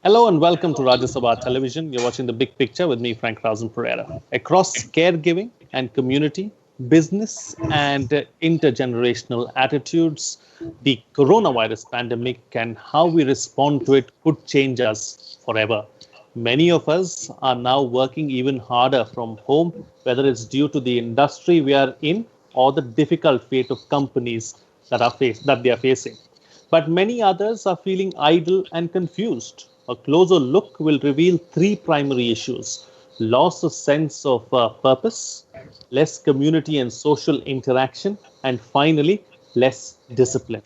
Hello and welcome to Rajya Sabha Television. You're watching The Big Picture with me, Frank Rausen Pereira. Across caregiving and community, business and intergenerational attitudes, the coronavirus pandemic and how we respond to it could change us forever. Many of us are now working even harder from home, whether it's due to the industry we are in or the difficult fate of companies that they are facing. But many others are feeling idle and confused. A closer look will reveal three primary issues: loss of sense of purpose, less community and social interaction, and finally, less discipline.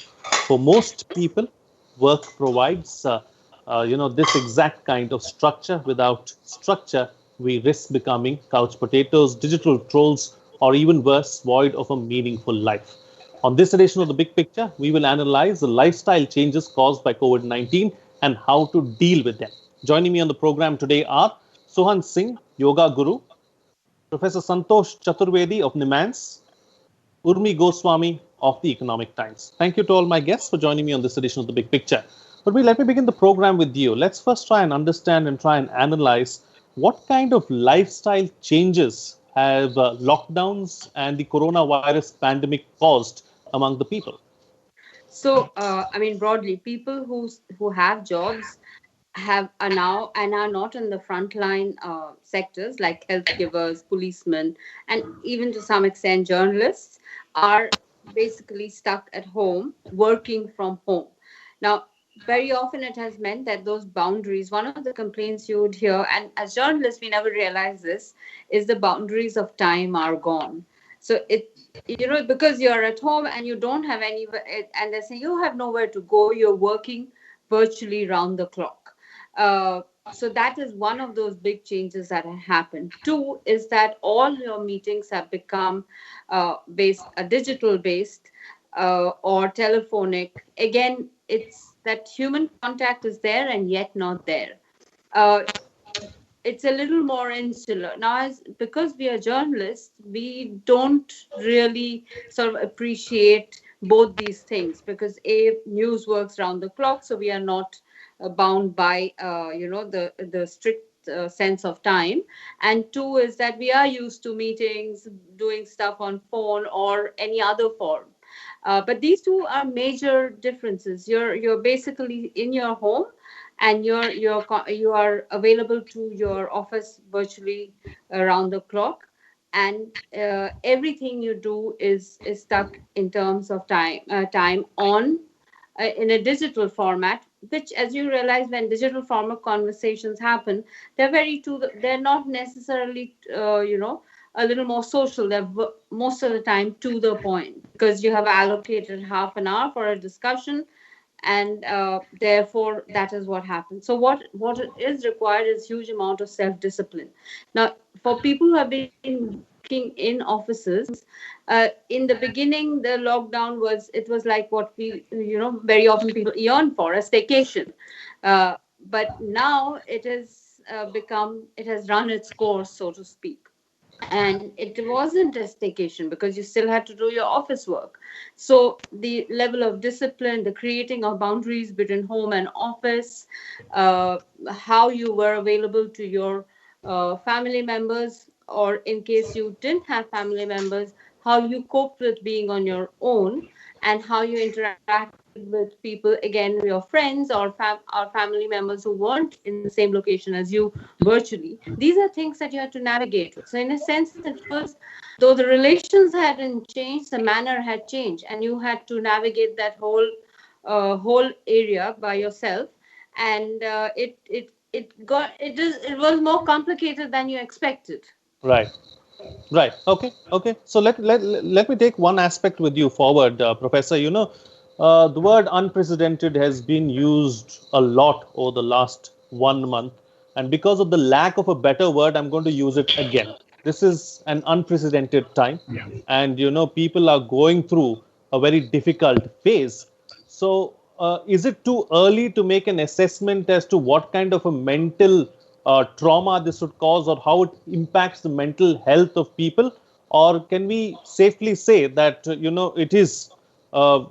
For most people, work provides this exact kind of structure. Without structure, we risk becoming couch potatoes, digital trolls, or even worse, void of a meaningful life. On this edition of The Big Picture, we will analyze the lifestyle changes caused by COVID-19 and how to deal with them. Joining me on the program today are Sohan Singh, Yoga Guru, Professor Santosh Chaturvedi of NIMHANS, Urmi Goswami of the Economic Times. Thank you to all my guests for joining me on this edition of The Big Picture. But let me begin the program with you. Let's first try and understand and try and analyze what kind of lifestyle changes have lockdowns and the coronavirus pandemic caused among the people. So, broadly, people who have jobs are now and are not in the frontline sectors like health givers, policemen, and even to some extent journalists are basically stuck at home, working from home. Now, very often it has meant that those boundaries, one of the complaints you would hear, and as journalists we never realize this, is the boundaries of time are gone. So because you're at home and you don't have any, and they say you have nowhere to go, you're working virtually round the clock. So that is one of those big changes that have happened. Two is that all your meetings have become digital based or telephonic. Again, it's that human contact is there and yet not there. It's a little more insular now, because we are journalists, we don't really sort of appreciate both these things, because news works round the clock, so we are not bound by the strict sense of time. And two is that we are used to meetings, doing stuff on phone or any other form. But these two are major differences. You're basically in your home, and you are available to your office virtually around the clock, and everything you do is stuck in terms of time on in a digital format, which, as you realize, when digital format conversations happen, they're not necessarily a little more social. They're most of the time to the point, because you have allocated half an hour for a discussion, and therefore that is what happens. So what is required is huge amount of self-discipline. Now, for people who have been working in offices, in the beginning, the lockdown was like what we very often people yearn for, a staycation. But now it has run its course, so to speak. And it wasn't a staycation, because you still had to do your office work. So the level of discipline, the creating of boundaries between home and office, how you were available to your family members, or in case you didn't have family members, how you coped with being on your own, and how you interacted with people, again, your friends or family members who weren't in the same location as you virtually. These are things that you had to navigate with. So in a sense, it was, though the relations hadn't changed, the manner had changed, and you had to navigate that whole area by yourself. And it was more complicated than you expected. Right. Right. Okay. So let me take one aspect with you forward, Professor. The word unprecedented has been used a lot over the last 1 month. And because of the lack of a better word, I'm going to use it again. This is an unprecedented time. Yeah. And, people are going through a very difficult phase. So is it too early to make an assessment as to what kind of a mental trauma this would cause, or how it impacts the mental health of people? Or can we safely say that, it is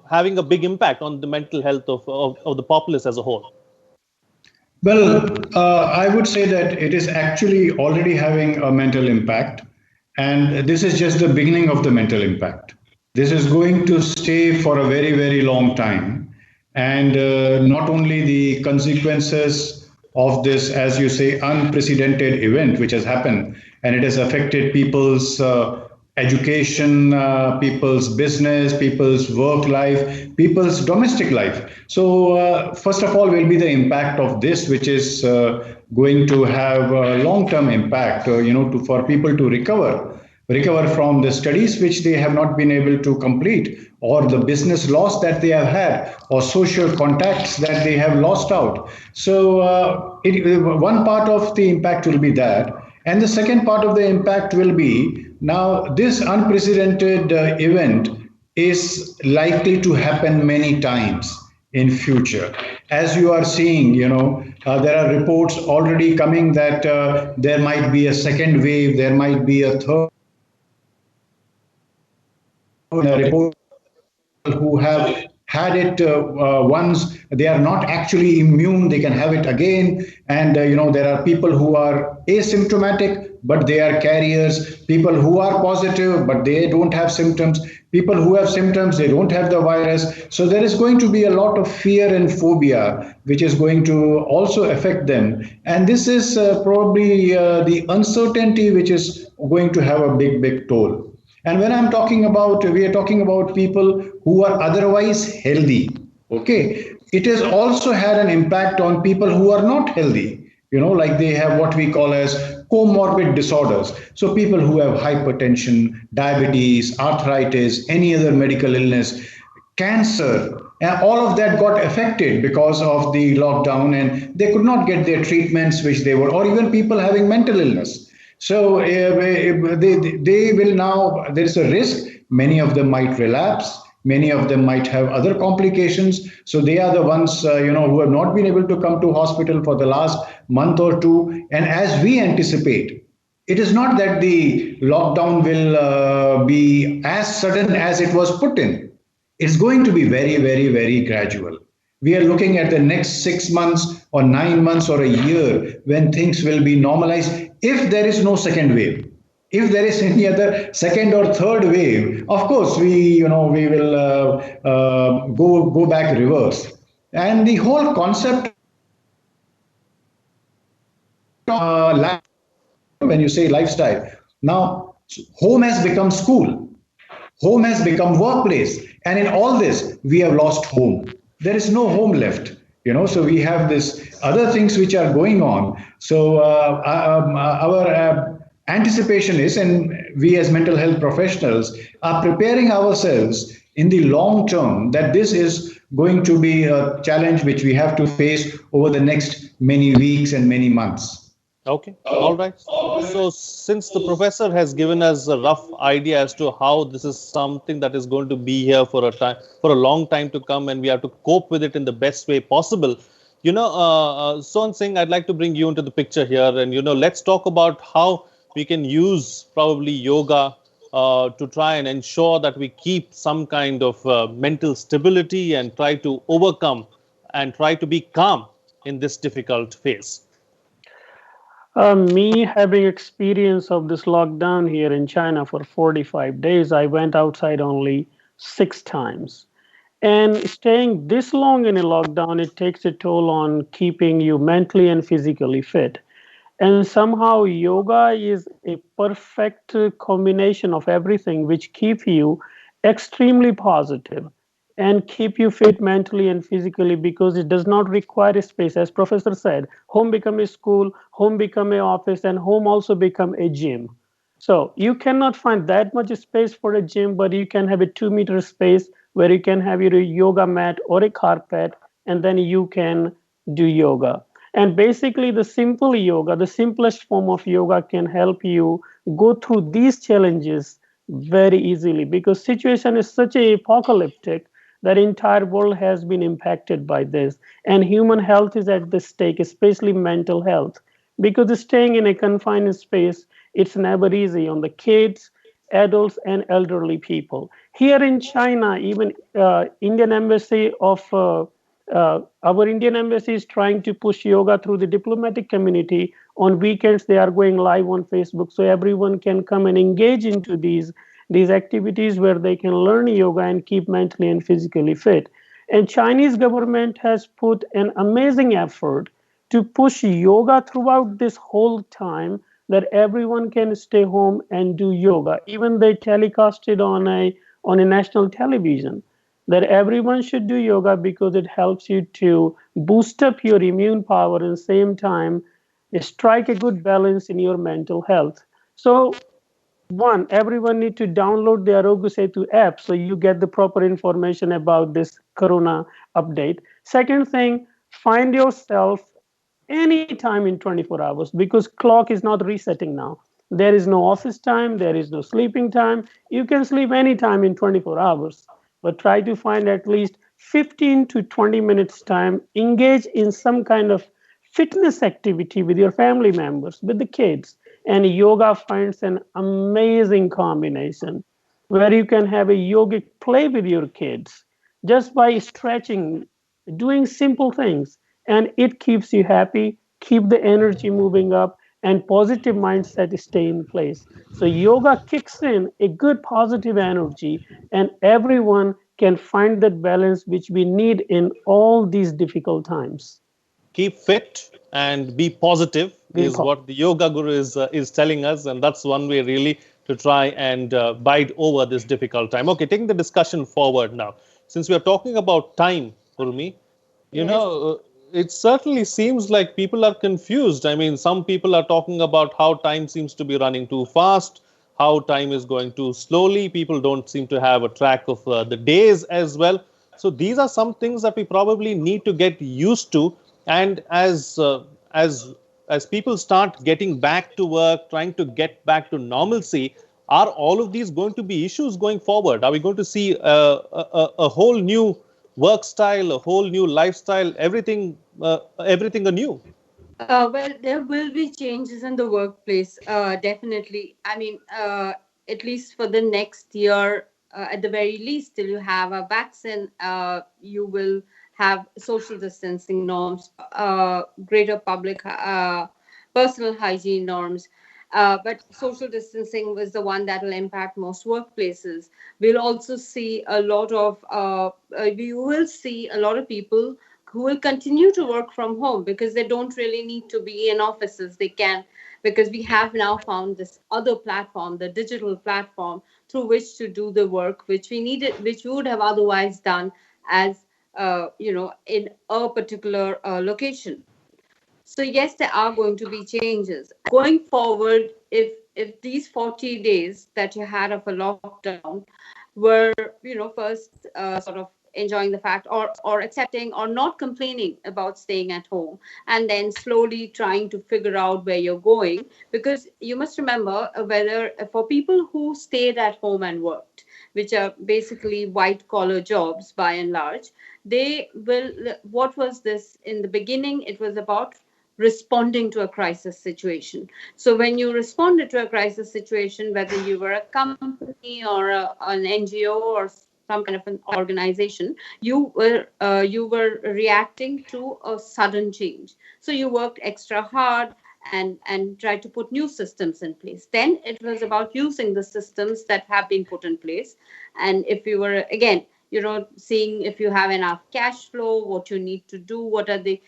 having a big impact on the mental health of the populace as a whole? Well, I would say that it is actually already having a mental impact, and this is just the beginning of the mental impact. This is going to stay for a very, very long time. And not only the consequences of this, as you say, unprecedented event which has happened, and it has affected people's education, people's business, people's work life, people's domestic life. So, first of all, will be the impact of this, which is going to have a long-term impact, for people to recover from the studies which they have not been able to complete, or the business loss that they have had, or social contacts that they have lost out. So one part of the impact will be that, and the second part of the impact will be, now this unprecedented event is likely to happen many times in future. As you are seeing, there are reports already coming that there might be a second wave, there might be a third Okay. report who have had it once, they are not actually immune, they can have it again. And there are people who are asymptomatic but they are carriers, people who are positive but they don't have symptoms, people who have symptoms, they don't have the virus. So there is going to be a lot of fear and phobia which is going to also affect them, and this is probably the uncertainty which is going to have a big toll. And when I'm talking about, we are talking about people who are otherwise healthy. Okay. It has also had an impact on people who are not healthy, like they have what we call as comorbid disorders. So people who have hypertension, diabetes, arthritis, any other medical illness, cancer, and all of that got affected because of the lockdown, and they could not get their treatments which they were, or even people having mental illness. So they will now, there's a risk. Many of them might relapse. Many of them might have other complications. So they are the ones, who have not been able to come to hospital for the last month or two. And as we anticipate, it is not that the lockdown will be as sudden as it was put in. It's going to be very, very, very gradual. We are looking at the next 6 months or 9 months or a year when things will be normalized, if there is no second wave. If there is any other second or third wave, of course we will go back reverse. And the whole concept of when you say lifestyle, now home has become school, home has become workplace, and in all this we have lost home. There is no home left, so we have this other things which are going on. So our anticipation is, and we as mental health professionals are preparing ourselves in the long term, that this is going to be a challenge which we have to face over the next many weeks and many months. Okay, all right. So, since the professor has given us a rough idea as to how this is something that is going to be here for a time, for a long time to come, and we have to cope with it in the best way possible, Sohan Singh, I'd like to bring you into the picture here, and let's talk about how we can use probably yoga to try and ensure that we keep some kind of mental stability and try to overcome and try to be calm in this difficult phase. Me having experience of this lockdown here in China for 45 days, I went outside only 6 times. And staying this long in a lockdown, it takes a toll on keeping you mentally and physically fit. And somehow yoga is a perfect combination of everything which keep you extremely positive and keep you fit mentally and physically, because it does not require a space. As professor said, home become a school, home become a office, and home also become a gym. So you cannot find that much space for a gym, but you can have a 2 meter space where you can have your yoga mat or a carpet, and then you can do yoga. And basically the simple yoga, the simplest form of yoga, can help you go through these challenges very easily, because situation is such a apocalyptic that entire world has been impacted by this, and human health is at the stake, especially mental health, because staying in a confined space, it's never easy on the kids, adults, and elderly people. Here in China, even Indian embassy of Our Indian embassy is trying to push yoga through the diplomatic community. On weekends, they are going live on Facebook, so everyone can come and engage into these activities where they can learn yoga and keep mentally and physically fit. And Chinese government has put an amazing effort to push yoga throughout this whole time, that everyone can stay home and do yoga. Even they telecast it on a national television, that everyone should do yoga because it helps you to boost up your immune power and same time strike a good balance in your mental health. So one, everyone need to download the Arogu Setu app so you get the proper information about this corona update. Second thing, find yourself anytime in 24 hours, because clock is not resetting now. There is no office time, there is no sleeping time. You can sleep anytime in 24 hours, but try to find at least 15 to 20 minutes time, engage in some kind of fitness activity with your family members, with the kids. And yoga finds an amazing combination where you can have a yogic play with your kids just by stretching, doing simple things, and it keeps you happy, keep the energy moving up, and positive mindset stay in place. So yoga kicks in a good positive energy, and everyone can find that balance which we need in all these difficult times. Keep fit and be positive Be is what the yoga guru is telling us, and that's one way really to try and bide over this difficult time. Okay, taking the discussion forward now, since we are talking about time, Urmi, you Yes. know, it certainly seems like people are confused. I mean, some people are talking about how time seems to be running too fast, how time is going too slowly. People don't seem to have a track of the days as well. So these are some things that we probably need to get used to. And as people start getting back to work, trying to get back to normalcy, are all of these going to be issues going forward? Are we going to see a whole new work style, a whole new lifestyle, everything anew? Well, there will be changes in the workplace, definitely. I mean, at least for the next year, at the very least, till you have a vaccine, you will have social distancing norms, greater public personal hygiene norms. But social distancing was the one that will impact most workplaces. We'll also see a lot of we will see a lot of people who will continue to work from home because they don't really need to be in offices. They can, because we have now found this other platform, the digital platform, through which to do the work which we needed, which we would have otherwise done as in a particular location. So yes, there are going to be changes going forward. If these 40 days that you had of a lockdown were, first sort of enjoying the fact, or accepting or not complaining about staying at home, and then slowly trying to figure out where you're going, because you must remember, whether for people who stayed at home and worked, which are basically white collar jobs by and large, they will, what was this in the beginning? It was about responding to a crisis situation. So when you responded to a crisis situation, whether you were a company or an NGO or some kind of an organization, you were reacting to a sudden change. So you worked extra hard and tried to put new systems in place. Then it was about using the systems that have been put in place. And if you were, again, seeing if you have enough cash flow, what you need to do, what are the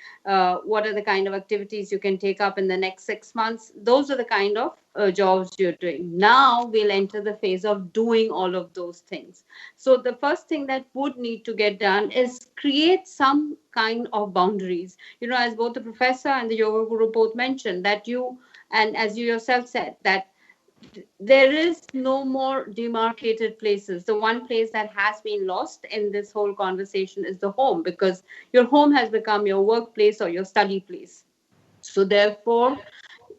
kind of activities you can take up in the next 6 months. Those are the kind of jobs you're doing. Now we'll enter the phase of doing all of those things. So the first thing that would need to get done is create some kind of boundaries. As both the professor and the yoga guru both mentioned, that you, and as you yourself said, that there is no more demarcated places. The one place that has been lost in this whole conversation is the home, because your home has become your workplace or your study place. So therefore,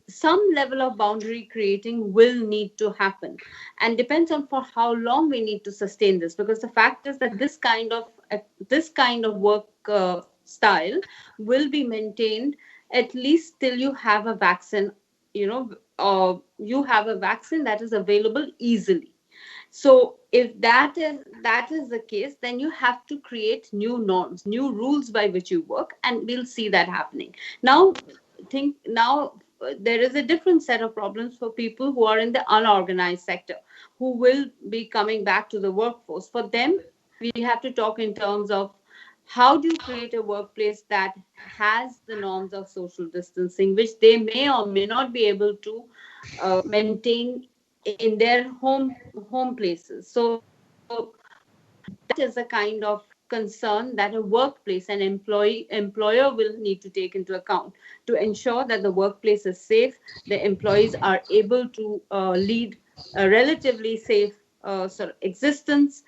some level of boundary creating will need to happen, and depends on for how long we need to sustain this, because the fact is that this kind of work style will be maintained at least till you have a vaccine, you have a vaccine that is available easily. So if that is the case, then you have to create new norms, new rules by which you work, and we'll see that happening. Now there is a different set of problems for people who are in the unorganized sector, who will be coming back to the workforce. For them, we have to talk in terms of how do you create a workplace that has the norms of social distancing, which they may or may not be able to maintain in their home places. So that is a kind of concern that a workplace and employer will need to take into account to ensure that the workplace is safe, the employees are able to lead a relatively safe sort of existence.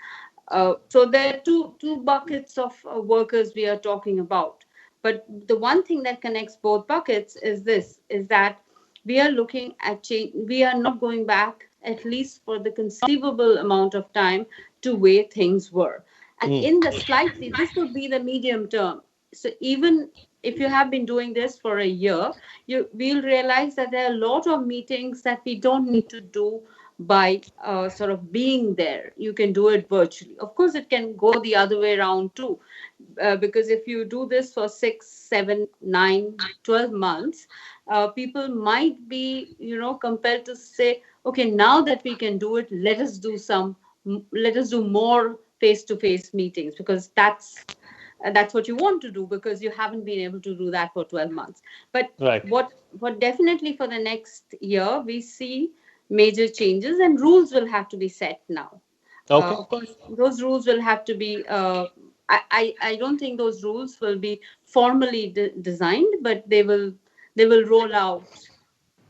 So there are two buckets of workers we are talking about. But the one thing that connects both buckets is that we are looking at change. We are not going back, at least for the conceivable amount of time, to way things were. And in the slightly, this would be the medium term. So even if you have been doing this for a year, we'll realize that there are a lot of meetings that we don't need to do by sort of being there. You can do it virtually. Of course, it can go the other way around too, because if you do this for 6, 7, 9, 12 months, people might be, compelled to say, okay, now that we can do it, let us do more face-to-face meetings, because that's what you want to do, because you haven't been able to do that for 12 months. But Right. what definitely for the next year, we see major changes, and rules will have to be set now. Okay. Of course, those rules will have to be. I don't think those rules will be formally designed, but they will roll out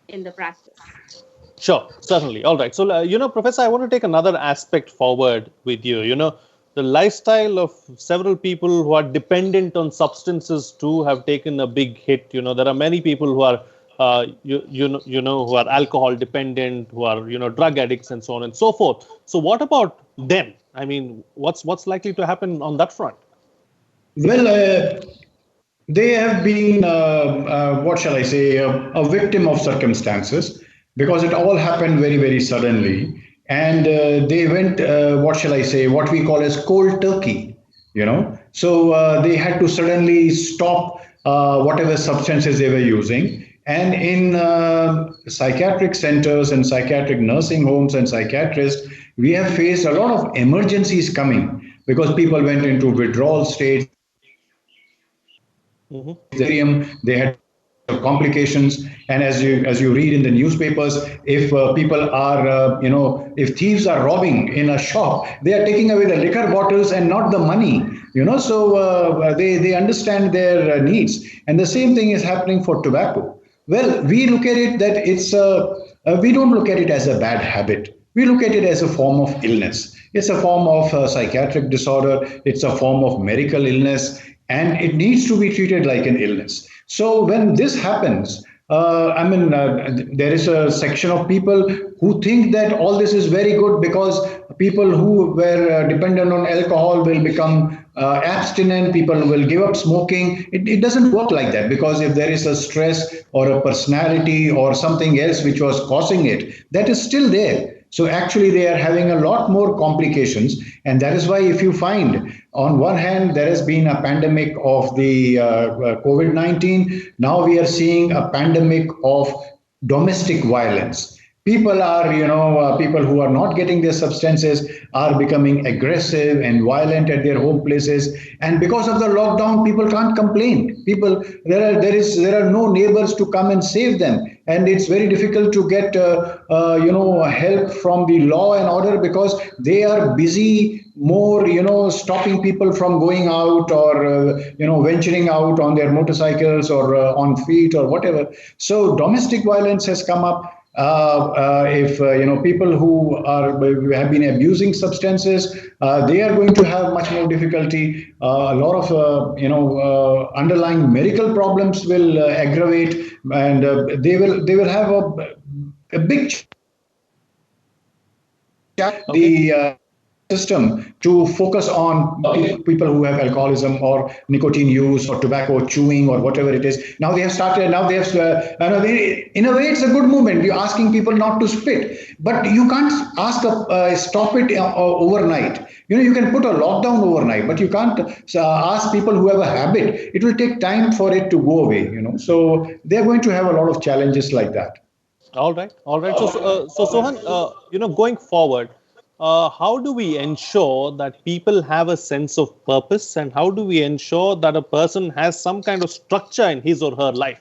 in the practice. Sure, certainly. All right. So, Professor, I want to take another aspect forward with you. The lifestyle of several people who are dependent on substances too have taken a big hit. There are many people who are, who are alcohol dependent, who are, drug addicts, and so on and so forth. So, what about them? I mean, what's likely to happen on that front? Well, they have been, what shall I say, a victim of circumstances, because it all happened very, very suddenly. And they went, what shall I say, what we call as cold turkey, So they had to suddenly stop whatever substances they were using. And in psychiatric centers and psychiatric nursing homes and psychiatrists, we have faced a lot of emergencies coming, because people went into withdrawal states. They had complications, and as you read in the newspapers, if people are if thieves are robbing in a shop, they are taking away the liquor bottles and not the money, so they understand their needs. And the same thing is happening for tobacco. Well, we look at it that it's we don't look at it as a bad habit. We look at it as a form of illness. It's a form of psychiatric disorder. It's a form of medical illness, and it needs to be treated like an illness. So when this happens, there is a section of people who think that all this is very good, because people who were dependent on alcohol will become abstinent, people will give up smoking. It doesn't work like that, because if there is a stress or a personality or something else which was causing it, that is still there. So actually they are having a lot more complications. And that is why, if you find, on one hand, there has been a pandemic of the COVID-19. Now we are seeing a pandemic of domestic violence. People are, people who are not getting their substances are becoming aggressive and violent at their home places. And because of the lockdown, people can't complain. There are no neighbors to come and save them. And it's very difficult to get, help from the law and order, because they are busy more, stopping people from going out, or, venturing out on their motorcycles or on feet or whatever. So domestic violence has come up. If people who have been abusing substances, they are going to have much more difficulty. A lot of underlying medical problems will aggravate, and they will have a big challenge. system to focus on people who have alcoholism or nicotine use or tobacco chewing or whatever it is. Now they have started. Now they have. In a way, it's a good movement. You're asking people not to spit, but you can't ask stop it overnight. You can put a lockdown overnight, but you can't ask people who have a habit. It will take time for it to go away. So they're going to have a lot of challenges like that. All right, all right. So Sohan, going forward, how do we ensure that people have a sense of purpose, and how do we ensure that a person has some kind of structure in his or her life?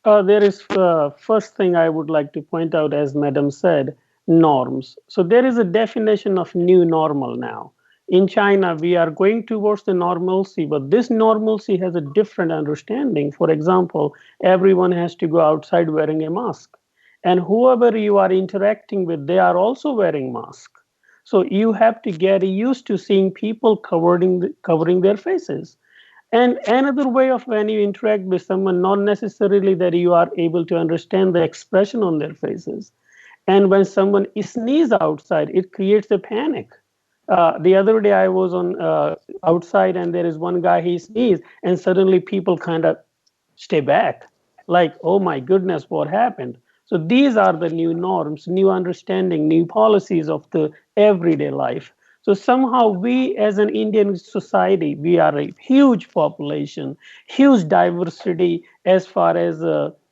There is first thing I would like to point out, as Madam said, norms. So there is a definition of new normal now. In China, we are going towards the normalcy, but this normalcy has a different understanding. For example, everyone has to go outside wearing a mask, and whoever you are interacting with, they are also wearing masks. So you have to get used to seeing people covering their faces. And another way of when you interact with someone, not necessarily that you are able to understand the expression on their faces. And when someone sneezes outside, it creates a panic. The other day I was on outside, and there is one guy, he sneezed, and suddenly people kind of stay back, like, oh my goodness, what happened? So these are the new norms, new understanding, new policies of the everyday life. So somehow we, as an Indian society, we are a huge population, huge diversity as far as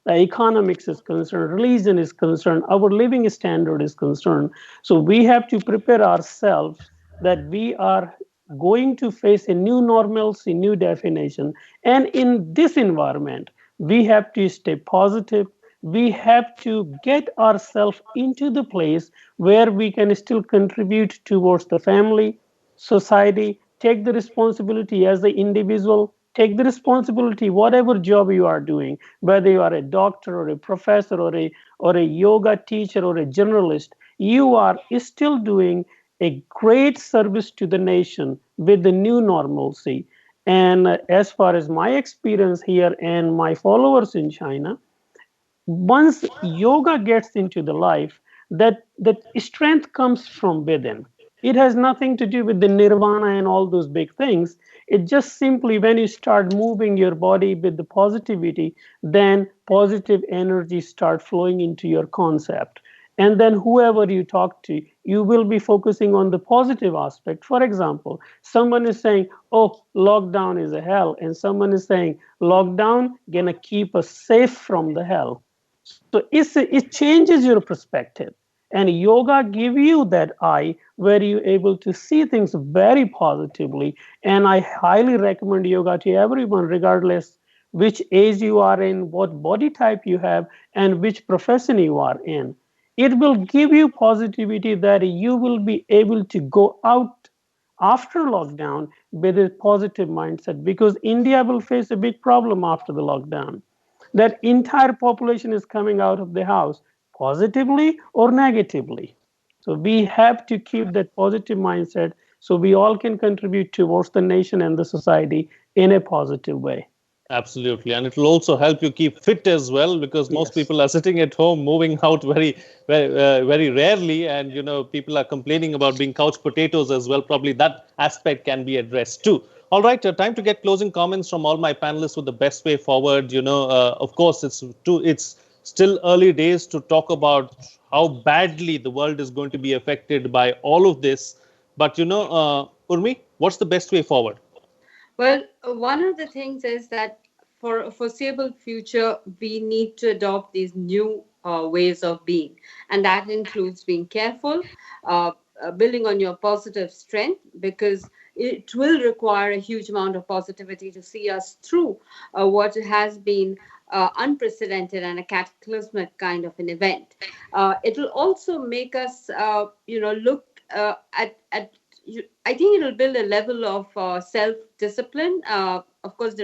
economics is concerned, religion is concerned, our living standard is concerned. So we have to prepare ourselves that we are going to face a new normalcy, new definition. And in this environment, we have to stay positive. We have to get ourselves into the place where we can still contribute towards the family, society, take the responsibility as the individual, take the responsibility, whatever job you are doing, whether you are a doctor or a professor or a yoga teacher or a journalist, you are still doing a great service to the nation with the new normalcy. And as far as my experience here and my followers in China, once yoga gets into the life, that strength comes from within. It has nothing to do with the nirvana and all those big things. It just simply, when you start moving your body with the positivity, then positive energy start flowing into your concept. And then whoever you talk to, you will be focusing on the positive aspect. For example, someone is saying, oh, lockdown is a hell, and someone is saying, lockdown gonna keep us safe from the hell. So it changes your perspective. And yoga give you that eye where you're able to see things very positively. And I highly recommend yoga to everyone, regardless which age you are in, what body type you have, and which profession you are in. It will give you positivity that you will be able to go out after lockdown with a positive mindset, because India will face a big problem after the lockdown. That entire population is coming out of the house positively or negatively. So we have to keep that positive mindset so we all can contribute towards the nation and the society in a positive way. Absolutely, and it will also help you keep fit as well, because most Yes. people are sitting at home, moving out very rarely, and people are complaining about being couch potatoes as well. Probably that aspect can be addressed too. All right, time to get closing comments from all my panelists with the best way forward. Of course, it's still early days to talk about how badly the world is going to be affected by all of this. But Urmi, what's the best way forward? Well, one of the things is that for a foreseeable future, we need to adopt these new ways of being. And that includes being careful, building on your positive strength, because it will require a huge amount of positivity to see us through what has been unprecedented and a cataclysmic kind of an event. It will also make us, look at I think it'll build a level of self-discipline. Of course,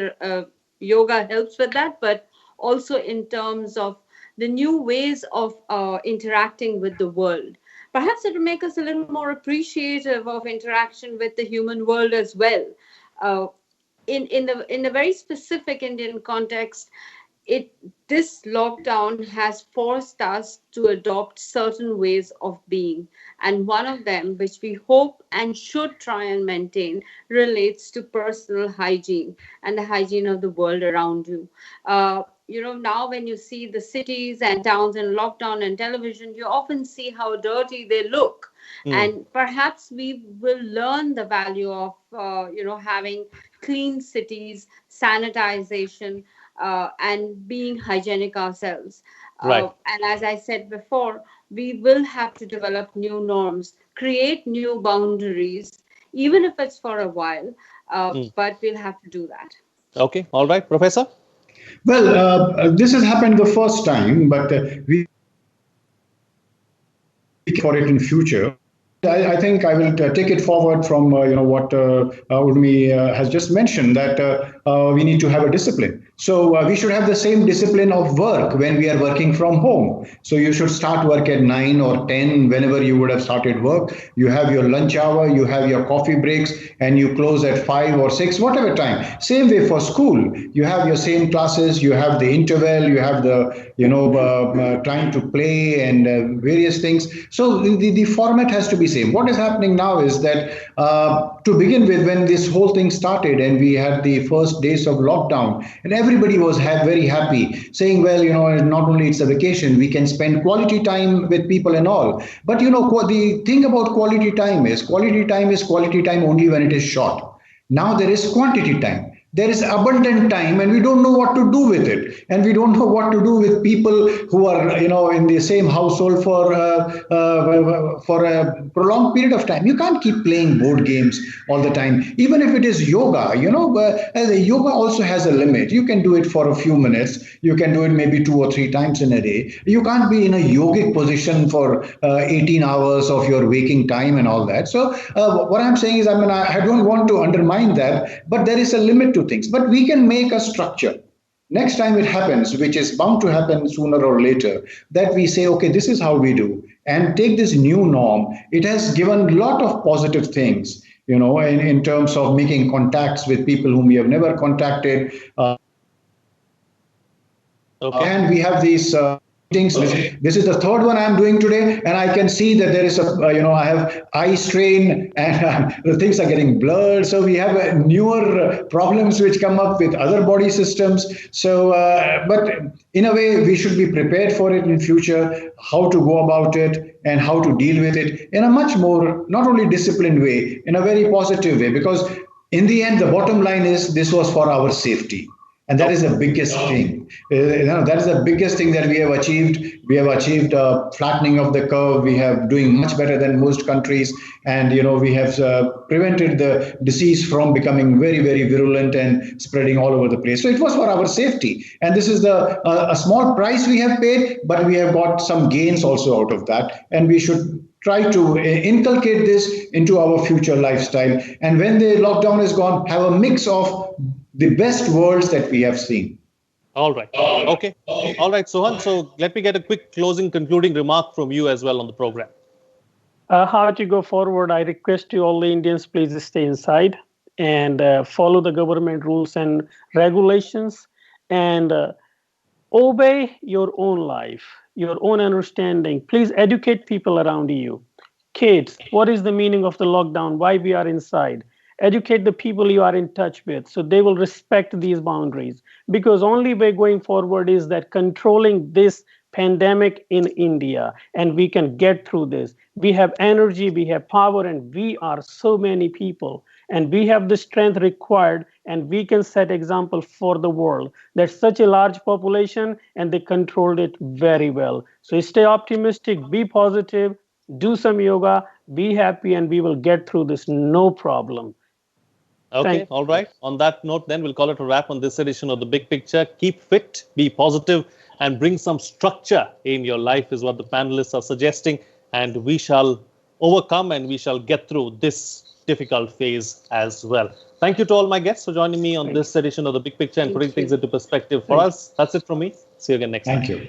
yoga helps with that, but also in terms of the new ways of interacting with the world. Perhaps it will make us a little more appreciative of interaction with the human world as well. Uh, in the very specific Indian context, this lockdown has forced us to adopt certain ways of being, and one of them, which we hope and should try and maintain, relates to personal hygiene and the hygiene of the world around you. Now when you see the cities and towns in lockdown and television, you often see how dirty they look. And perhaps we will learn the value of having clean cities, sanitization, and being hygienic ourselves. Right. And as I said before, we will have to develop new norms, create new boundaries, even if it's for a while, but we'll have to do that. Okay. All right, Professor. Well, this has happened the first time, but we for it in future. I think I will take it forward from what Urmi has just mentioned, that we need to have a discipline. So we should have the same discipline of work when we are working from home. So you should start work at 9 or 10, whenever you would have started work. You have your lunch hour, you have your coffee breaks, and you close at 5 or 6, whatever time. Same way for school. You have your same classes, you have the interval, you have the time to play and various things. So the format has to be same. What is happening now is that to begin with, when this whole thing started and we had the first days of lockdown, and everybody was very happy, saying, well, not only it's a vacation, we can spend quality time with people and all. But the thing about quality time is quality time only when it is short. Now there is quantity time. There is abundant time, and we don't know what to do with it, and we don't know what to do with people who are in the same household for a prolonged period of time. You can't keep playing board games all the time, even if it is yoga. Yoga also has a limit. You can do it for a few minutes. You can do it maybe 2 or 3 times in a day. You can't be in a yogic position for 18 hours of your waking time and all that. So what I'm saying is, I don't want to undermine that, but there is a limit to things. But we can make a structure. Next time it happens, which is bound to happen sooner or later, that we say, okay, this is how we do, and take this new norm. It has given a lot of positive things, in terms of making contacts with people whom we have never contacted. Okay. And we have these meetings. This is the third one I'm doing today, and I can see that there is I have eye strain, and the things are getting blurred. So we have newer problems which come up with other body systems. So, but in a way, we should be prepared for it in future, how to go about it and how to deal with it in a much more, not only disciplined way, in a very positive way, because in the end, the bottom line is this was for our safety. And that is the biggest thing. That is the biggest thing that we have achieved. We have achieved a flattening of the curve. We have doing much better than most countries. And, we have prevented the disease from becoming very, very virulent and spreading all over the place. So it was for our safety. And this is a small price we have paid, but we have got some gains also out of that. And we should try to inculcate this into our future lifestyle. And when the lockdown is gone, have a mix of the best worlds that we have seen. All right. Okay. All right, Sohan. So let me get a quick closing concluding remark from you as well on the program. How to go forward? I request you, all the Indians, please stay inside and follow the government rules and regulations, and obey your own life, your own understanding. Please educate people around you. Kids, what is the meaning of the lockdown? Why we are inside? Educate the people you are in touch with so they will respect these boundaries, because only way going forward is that controlling this pandemic in India, and we can get through this. We have energy, we have power, and we are so many people, and we have the strength required, and we can set example for the world. There's such a large population and they controlled it very well. So stay optimistic, be positive, do some yoga, be happy, and we will get through this, no problem. Okay, all right. On that note, then we'll call it a wrap on this edition of The Big Picture. Keep fit, be positive, and bring some structure in your life is what the panelists are suggesting. And we shall overcome and we shall get through this difficult phase as well. Thank you to all my guests for joining me on this edition of The Big Picture and putting things into perspective for us. That's it from me. See you again next time. Thank you.